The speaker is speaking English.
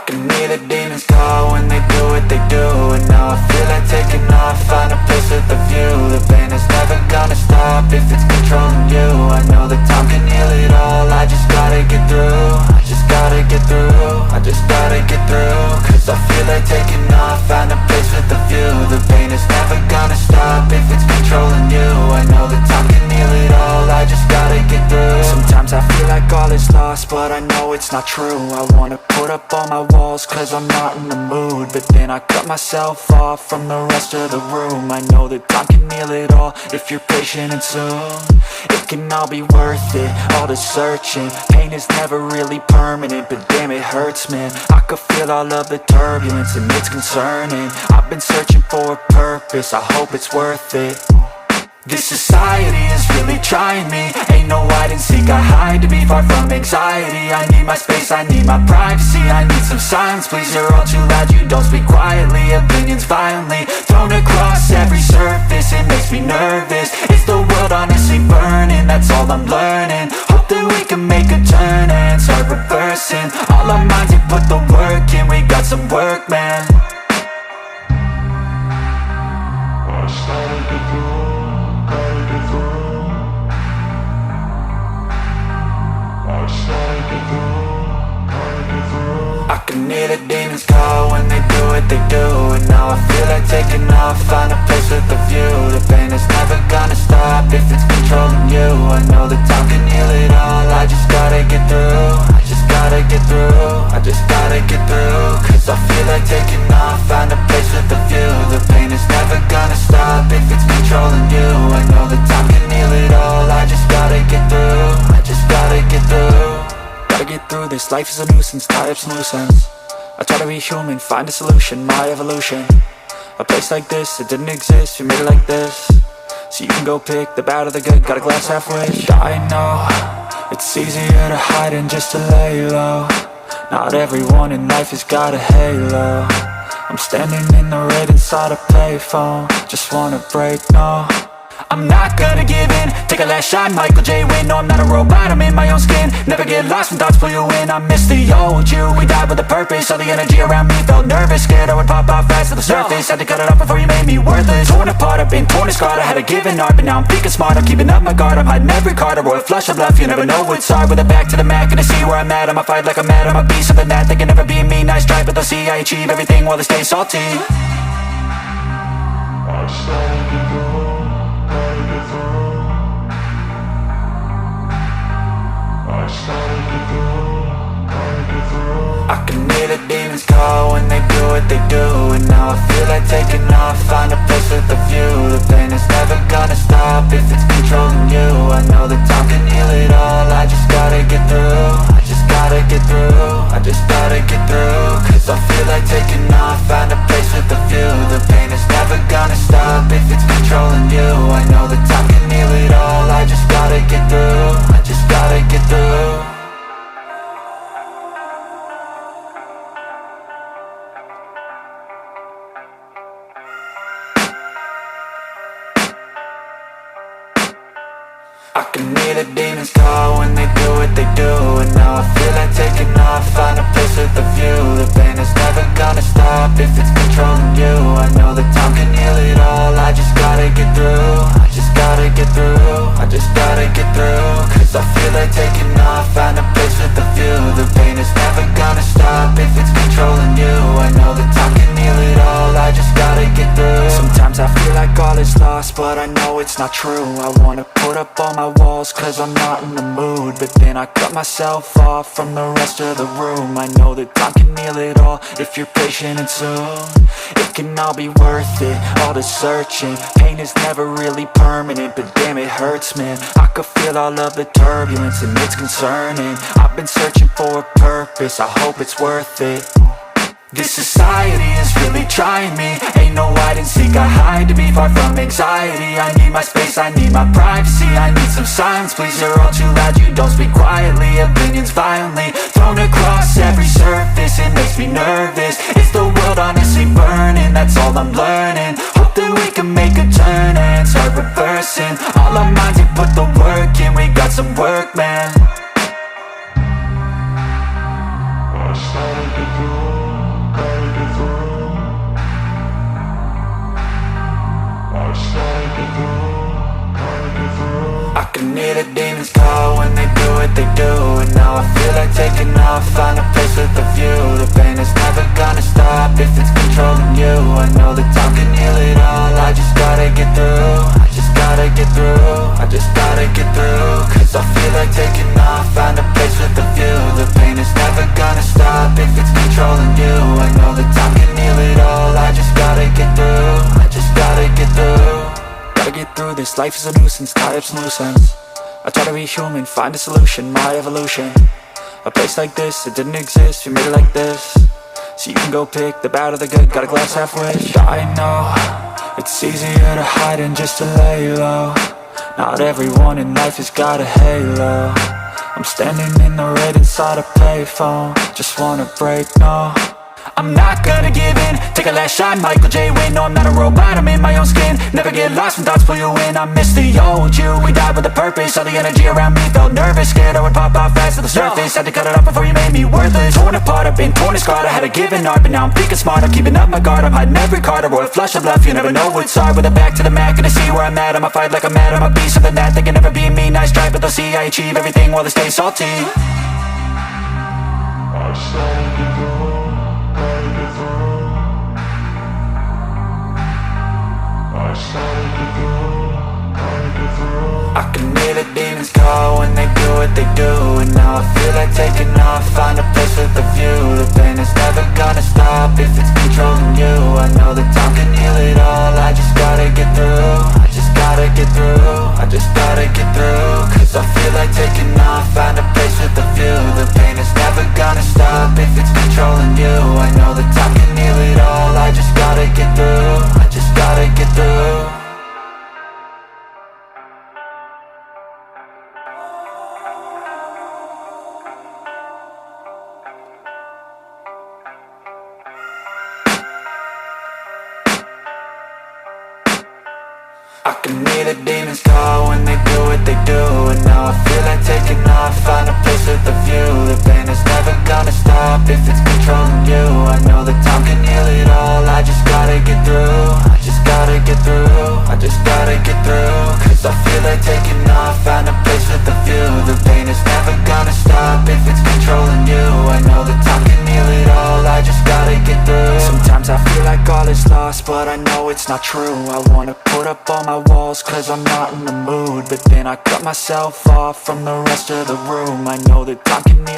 can hear the demons call when they do what they do. And now I feel like taking off, find a place with a view. The pain is never gonna stop if it's controlling you. I know that time can heal it all, I just gotta get through. I just gotta get through, I just gotta get through. Cause I feel like taking off, find a place with a view. The pain is never gonna stop if it's controlling you. I know that time can heal it all, I just gotta get through. Sometimes I feel like all is lost, but I know it's not true. I wanna put up all my walls cause I'm not in the mood, but then I cut myself off from the rest of the room. I know that time can heal it all if you're patient and soon it can all be worth it, all the searching. Pain is never really permanent, but damn it hurts, man. I could feel all of the turbulence and it's concerning. I've been searching for a purpose, I hope it's worth it. This society is really trying me. Ain't no hide and seek, I hide to be far from anxiety. I need my space, I need my privacy. I need some silence, please, you're all too loud. You don't speak quietly, opinions violently thrown across every surface. It makes me nervous, is the world honestly burning? That's all I'm learning. Hope that we can make a turn and start reversing all our minds and put the work in. We got some work, man. I started to do. I can hear the demons call when they do what they do. And now I feel like taking off, find a place with a view. The pain is never gonna stop if it's controlling you. I know that time can heal it all, I just gotta get through. I just gotta get through, I just gotta get through. Cause I feel like taking off, find a place with a view. The pain is never gonna stop if it's controlling you. I know that time can heal it all, I just gotta get through. I just gotta get through. Gotta get through this, life is a nuisance, tie up some loose ends. I try to be human, find a solution, my evolution. A place like this, it didn't exist, we made it like this. So you can go pick the bad or the good, got a glass halfway. I know, it's easier to hide than just to lay low. Not everyone in life has got a halo. I'm standing in the red inside a payphone, just wanna break, no. I'm not gonna give in, take a last shot, Michael J. Win. No, I'm not a robot, I'm in my own skin. Never get lost when thoughts pull you in. I miss the old you, we died with a purpose. All the energy around me felt nervous, scared I would pop out fast to the surface. Had to cut it off before you made me worthless. Torn apart, I've been torn and scarred. I had a given art, but now I'm thinking smart. I'm keeping up my guard, I'm hiding every card. A royal flush of bluff, you never know what's hard. With a back to the mat, gonna see where I'm at. I'ma fight like I'm mad, I'ma be something that they can never be me. Nice try, but they'll see I achieve everything while they stay salty. I started to go. I can hear the demons call when they do what they do. And now I feel like taking off, find a place with a view. The pain is never gonna stop if it's controlling you. I know that time can heal it all, I just gotta get through. I just gotta get through, I just gotta get through. Cause I feel like taking off, find a place with a view. The pain is never gonna stop if it's controlling you. I know that time can heal it all, I just gotta get through. I just gotta get through. I can hear the demons call when they do what they do. And now I feel like taking off, find a place with a view. The pain is never gonna stop if it's controlling you. I know that time can heal it all, I just gotta get through. I just gotta get through, I just gotta get through. Cause I feel like taking off, find a place with a view. The pain is never gonna stop if it's controlling you. I know that time can heal it all, I just gotta get through. Sometimes I feel like all is lost, but I know it's not true. I wanna put up all my walls cause I'm not in the mood, but then I cut myself off from the rest of the room. I know that time can heal it all if you're patient and soon it can all be worth it, all the searching. Pain is never really permanent, but damn it hurts, man. I could feel all of the turbulence and it's concerning. I've been searching for a purpose, I hope it's worth it. This society is really trying me. Ain't no hide and seek, I hide to be far from anxiety. I need my space, I need my privacy. I need some silence, please, you're all too loud. You don't speak quietly, opinions violently thrown across every surface. It makes me nervous, is the world honestly burning? That's all I'm learning. Hope that we can make a turn and start reversing all our minds and put the work in. We got some work, man. I started to do what they do. And now I feel like taking off, find a place with a view. The pain is never gonna stop if it's controlling you. I know that time can heal it all, I just gotta get through. I just gotta get through, I just gotta get through. Cause I feel like taking off, find a place with a view. The pain is never gonna stop if it's controlling you. I know that time can heal it all, I just gotta get through. I just gotta get through. Gotta get through this, life is a nuisance, tie up some loose ends. I try to be human, find a solution, my evolution. A place like this, it didn't exist, we made it like this. So you can go pick the bad or the good, got a glass half wish. I know, it's easier to hide than just to lay low. Not everyone in life has got a halo. I'm standing in the red inside a payphone, just wanna break, no. I'm not gonna give in, take a last shot, Michael J. Win. No, I'm not a robot, I'm in my own skin. Never get lost when thoughts pull you in. I miss the old you, we died with a purpose. All the energy around me felt nervous, scared I would pop out fast to the surface. Had to cut it off before you made me worthless. Torn apart, I've been torn and scarred. I had a given art, but now I'm thinking smart. I'm keeping up my guard, I'm hiding every card. A royal flush of love, you never know what's hard. With a back to the mat, gonna see where I'm at. I'ma fight like I'm mad, I'ma be something that they can never be me. Nice try, but they'll see I achieve everything while they stay salty. I can hear the demons call when they do what they do. And now I feel like taking off, find a place with a view. The pain is never gonna stop if it's controlling you. I know that time can heal it all, I just gotta get through. I just gotta get through, I just gotta get through. Cause I feel like taking off, find a place with a view. The pain is never gonna stop if it's controlling you. I know that time can heal it all, I just gotta get through. I just gotta get through. I can hear the demons call when they do what they do. And now I feel like taking off, find a place with a view. The pain is never gonna stop if it's controlling you. I know that time can heal it all, I just gotta get through. I just gotta get through, I just gotta get through. Cause I feel like taking off, find a place with a view. The pain is never gonna stop if it's controlling you. I know that time can heal it all, I just gotta get through. Sometimes I feel like all is lost, but I know it's not true. I wanna put up all my walls cause I'm not in the mood, but then I cut myself off from the rest of the room. I know that time can heal